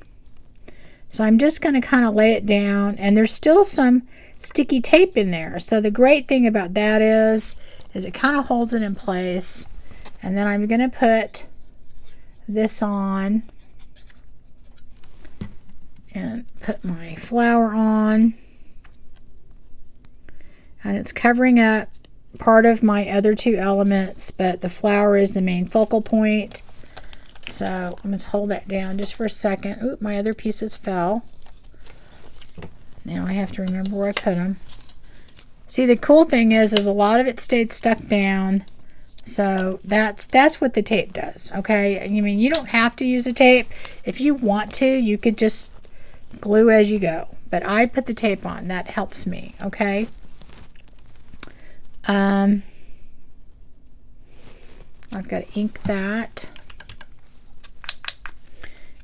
So I'm just going to kind of lay it down, and there's still some sticky tape in there. So the great thing about that is it kind of holds it in place. And then I'm going to put this on and put my flower on. And it's covering up part of my other two elements, but the flower is the main focal point. So I'm going to hold that down just for a second. Oop, my other pieces fell. Now I have to remember where I put them. See, the cool thing is a lot of it stayed stuck down. So that's what the tape does, okay? I mean, you don't have to use a tape. If you want to, you could just glue as you go. But I put the tape on. That helps me, okay? I've got to ink that.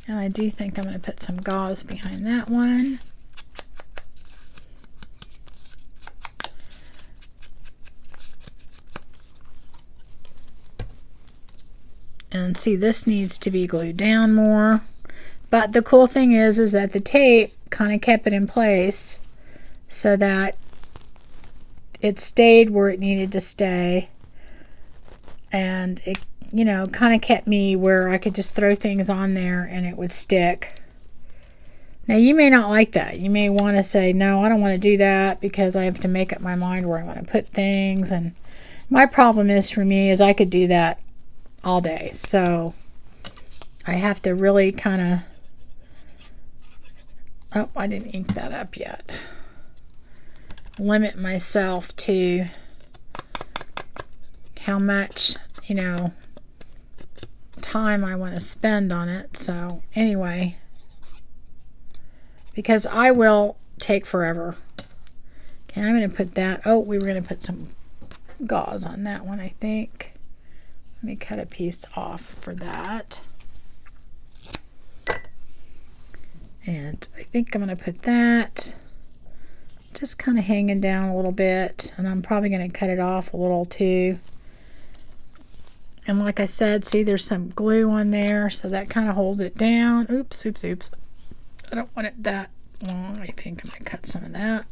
And I do think I'm going to put some gauze behind that one. And see, this needs to be glued down more. But the cool thing is that the tape kind of kept it in place so that it stayed where it needed to stay. And it, you know, kind of kept me where I could just throw things on there and it would stick. Now, you may not like that. You may want to say, no, I don't want to do that because I have to make up my mind where I want to put things. And my problem is, for me, is I could do that all day. So I have to really kind of... Oh, I didn't ink that up yet. Limit myself to how much, you know, time I want to spend on it. So anyway, because I will take forever. Okay, I'm going to put that. Oh, we were going to put some gauze on that one, I think. Let me cut a piece off for that. And I think I'm going to put that just kind of hanging down a little bit. And I'm probably going to cut it off a little too. And like I said, see, there's some glue on there, so that kind of holds it down. Oops, oops, oops. I don't want it that long. I think I'm going to cut some of that.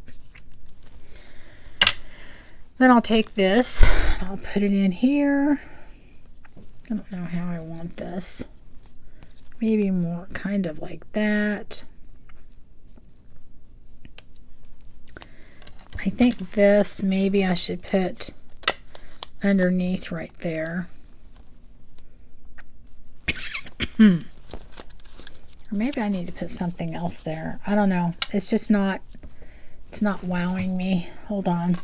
Then I'll take this and I'll put it in here. I don't know how I want this. Maybe more kind of like that. I think this maybe I should put underneath right there. Or maybe I need to put something else there. I don't know. It's just not, it's not wowing me. Hold on.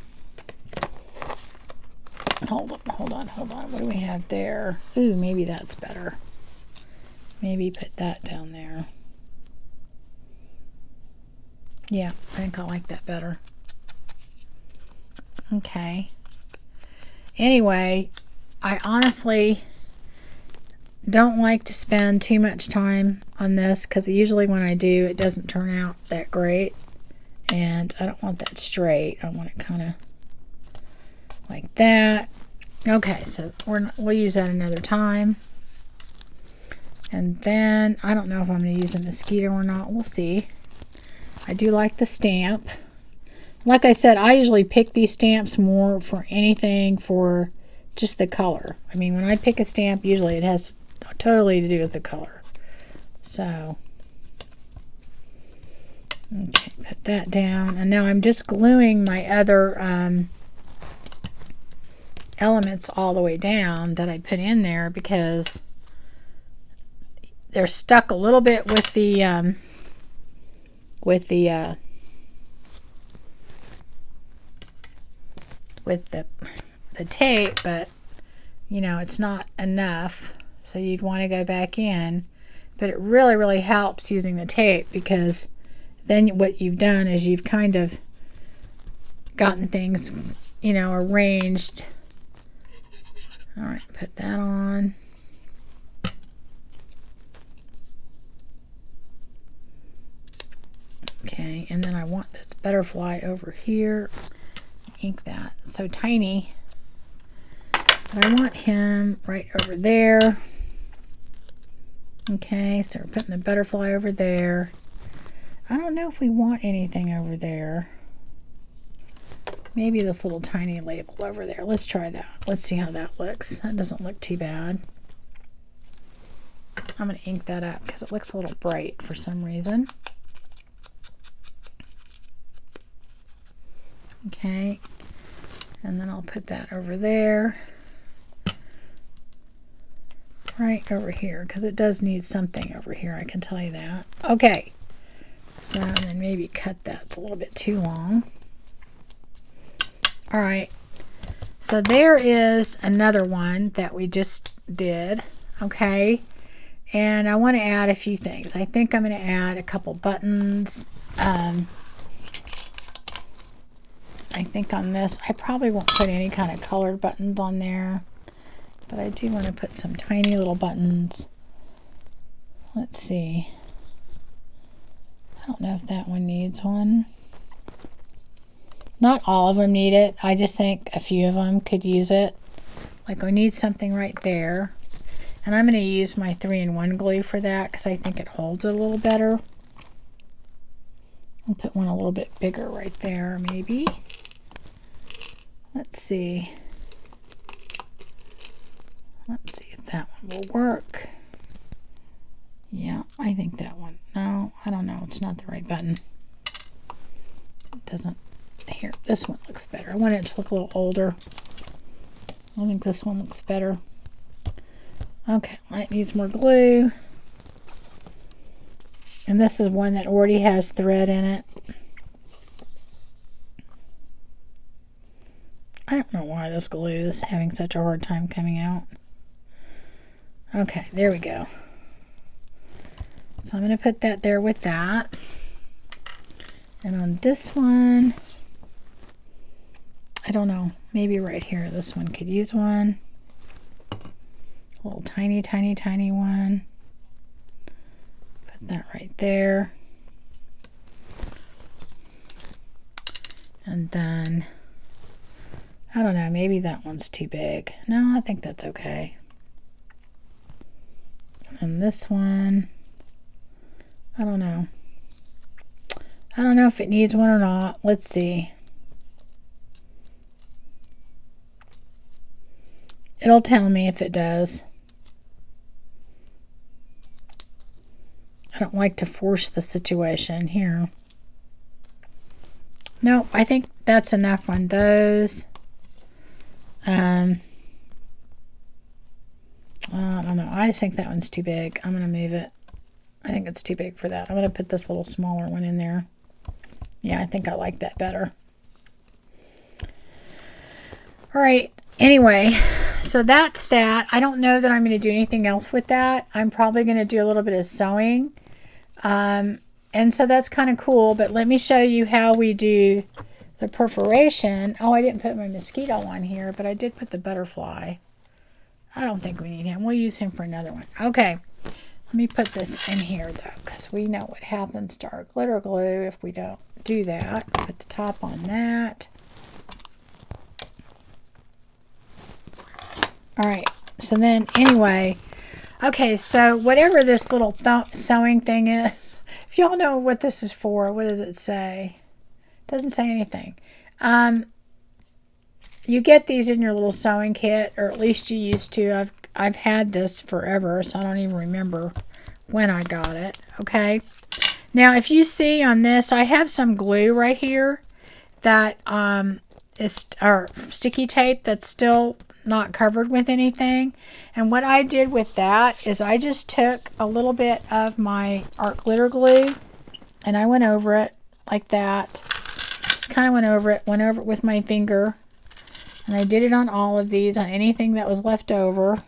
Hold on. What do we have there? Ooh, maybe that's better. Maybe put that down there. Yeah, I think I like that better. Okay. Anyway, I honestly don't like to spend too much time on this because usually when I do, it doesn't turn out that great. And I don't want that straight. I want it kind of like that. Okay, so we'll use that another time. And then, I don't know if I'm going to use a mosquito or not. We'll see. I do like the stamp. Like I said, I usually pick these stamps more for anything for just the color. I mean, when I pick a stamp, usually it has totally to do with the color. So, okay, put that down. And now I'm just gluing my other elements all the way down that I put in there because they're stuck a little bit with the tape, but you know, it's not enough, so you'd want to go back in. But it really helps using the tape because then what you've done is you've kind of gotten things, you know, arranged. All right, put that on. Okay, and then I want this butterfly over here. Ink that. It's so tiny. But I want him right over there. Okay, so we're putting the butterfly over there. I don't know if we want anything over there. Maybe this little tiny label over there. Let's try that. Let's see how that looks. That doesn't look too bad. I'm going to ink that up because it looks a little bright for some reason. Okay, and then I'll put that over there. Right over here, because it does need something over here, I can tell you that. Okay, so then maybe cut that. It's a little bit too long. All right, so there is another one that we just did. Okay, and I want to add a few things. I think I'm going to add a couple buttons. I think on this, I probably won't put any kind of colored buttons on there, but I do want to put some tiny little buttons. Let's see. I don't know if that one needs one. Not all of them need it. I just think a few of them could use it. Like I need something right there. And I'm going to use my 3-in-1 glue for that because I think it holds it a little better. I'll put one a little bit bigger right there, maybe. Let's see. Let's see if that one will work. Yeah, I think that one. No, I don't know. It's not the right button. It doesn't. Here, this one looks better. I want it to look a little older. I think this one looks better. Okay, it needs more glue. And this is one that already has thread in it. I don't know why this glue is having such a hard time coming out. Okay, there we go. So I'm going to put that there with that. And on this one, I don't know, maybe right here, this one could use one. A little tiny, tiny, tiny one. Put that right there. And then, I don't know, maybe that one's too big. No, I think that's okay. And this one, I don't know. I don't know if it needs one or not. Let's see. It'll tell me if it does. I don't like to force the situation here. No, I think that's enough on those. I don't know. I just think that one's too big. I'm going to move it. I think it's too big for that. I'm going to put this little smaller one in there. Yeah, I think I like that better. All right. Anyway, so that's that. I don't know that I'm going to do anything else with that. I'm probably going to do a little bit of sewing. And so that's kind of cool. But let me show you how we do the perforation. Oh, I didn't put my mosquito on here, but I did put the butterfly. I don't think we need him. We'll use him for another one. Okay. Let me put this in here, though, because we know what happens to our glitter glue if we don't do that. Put the top on that. All right. So then, anyway, okay, so whatever this little sewing thing is, if y'all know what this is for, what does it say? It doesn't say anything. You get these in your little sewing kit, or at least you used to. I've had this forever, so I don't even remember when I got it. Okay. Now, if you see on this, I have some glue right here that is sticky tape that's still not covered with anything. And what I did with that is I just took a little bit of my art glitter glue and I went over it like that. Just kind of went over it with my finger. And I did it on all of these, on anything that was left over.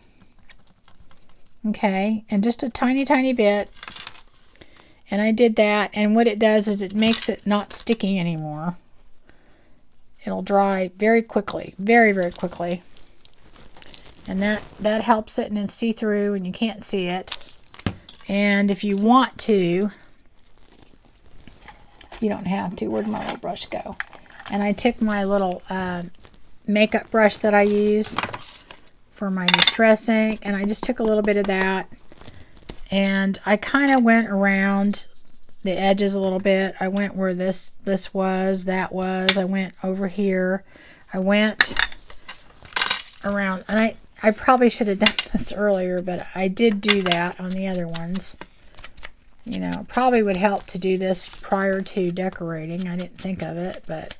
Okay, and just a tiny, tiny bit. And I did that, and what it does is it makes it not sticky anymore. It'll dry very quickly, very, very quickly. And that helps it, and it's see-through, and you can't see it. And if you want to, you don't have to. Where'd my little brush go? And I took my little makeup brush that I use for my distressing, and I just took a little bit of that And I kind of went around the edges a little bit. I went where this was, that was. I went over here. I went around, and I probably should have done this earlier, but I did do that on the other ones. You know, probably would help to do this prior to decorating. I didn't think of it, but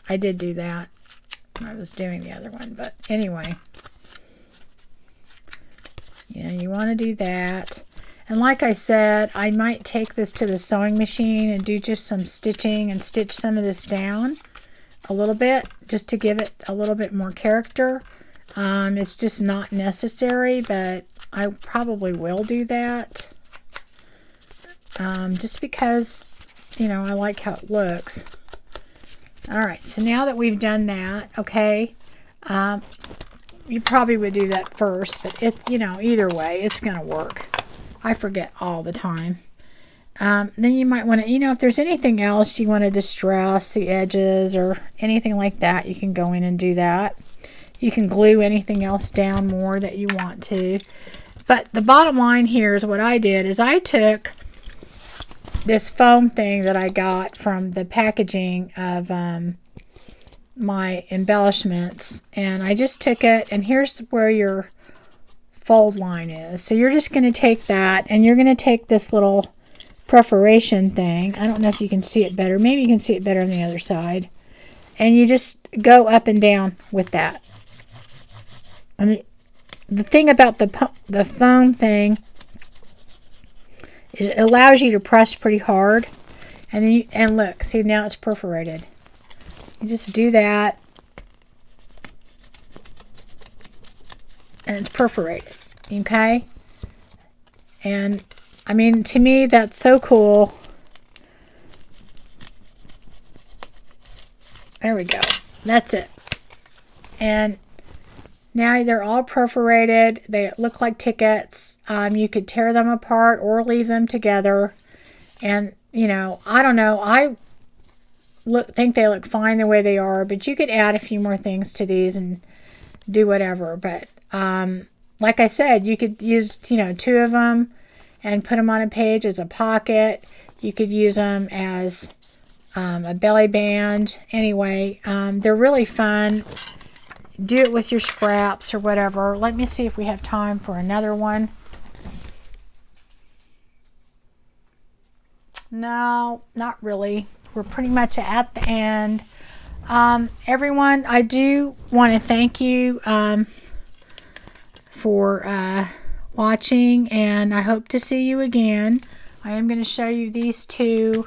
I did do that when I was doing the other one. But anyway, you know, you want to do that. And like I said, I might take this to the sewing machine and do just some stitching and stitch some of this down a little bit, just to give it a little bit more character. It's just not necessary, but I probably will do that. Just because, you know, I like how it looks. Alright, so now that we've done that, okay, you probably would do that first, but it, you know, either way, it's going to work. I forget all the time. Then you might want to, you know, if there's anything else you want to distress the edges or anything like that, you can go in and do that. You can glue anything else down more that you want to. But the bottom line here is what I did is I took this foam thing that I got from the packaging of my embellishments, and I just took it, and here's where your fold line is. So you're just going to take that, and you're going to take this little perforation thing. I don't know if you can see it better. Maybe you can see it better on the other side. And you just go up and down with that. And the thing about the foam thing is it allows you to press pretty hard. And then and look, see, now it's perforated. You just do that. And it's perforated, okay? And I mean, to me, that's so cool. There we go. That's it. And now they're all perforated. They look like tickets. You could tear them apart or leave them together. And, you know, I don't know. I think they look fine the way they are, but you could add a few more things to these and do whatever. But like I said, you could use, you know, 2 of them and put them on a page as a pocket. You could use them as a belly band. Anyway, they're really fun. Do it with your scraps or whatever. Let me see if we have time for another one. No, not really. We're pretty much at the end. Everyone, I do want to thank you for watching, and I hope to see you again. I am going to show you these 2,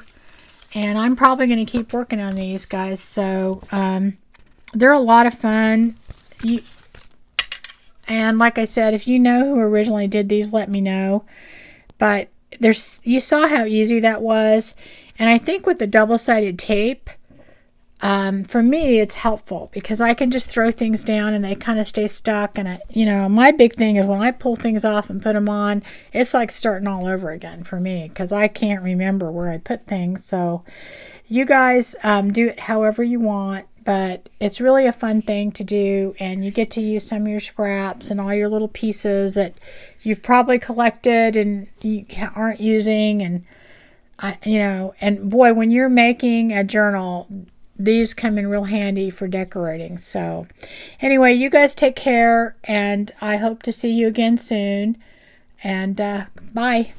and I'm probably going to keep working on these guys. So they're a lot of fun. And like I said, if you know who originally did these, let me know. But you saw how easy that was. And I think with the double-sided tape, for me, it's helpful because I can just throw things down and they kind of stay stuck. And, you know, my big thing is when I pull things off and put them on, it's like starting all over again for me because I can't remember where I put things. So you guys do it however you want, but it's really a fun thing to do, and you get to use some of your scraps and all your little pieces that you've probably collected and you aren't using. And you know, and boy, when you're making a journal, these come in real handy for decorating. So anyway, you guys take care, and I hope to see you again soon. And bye.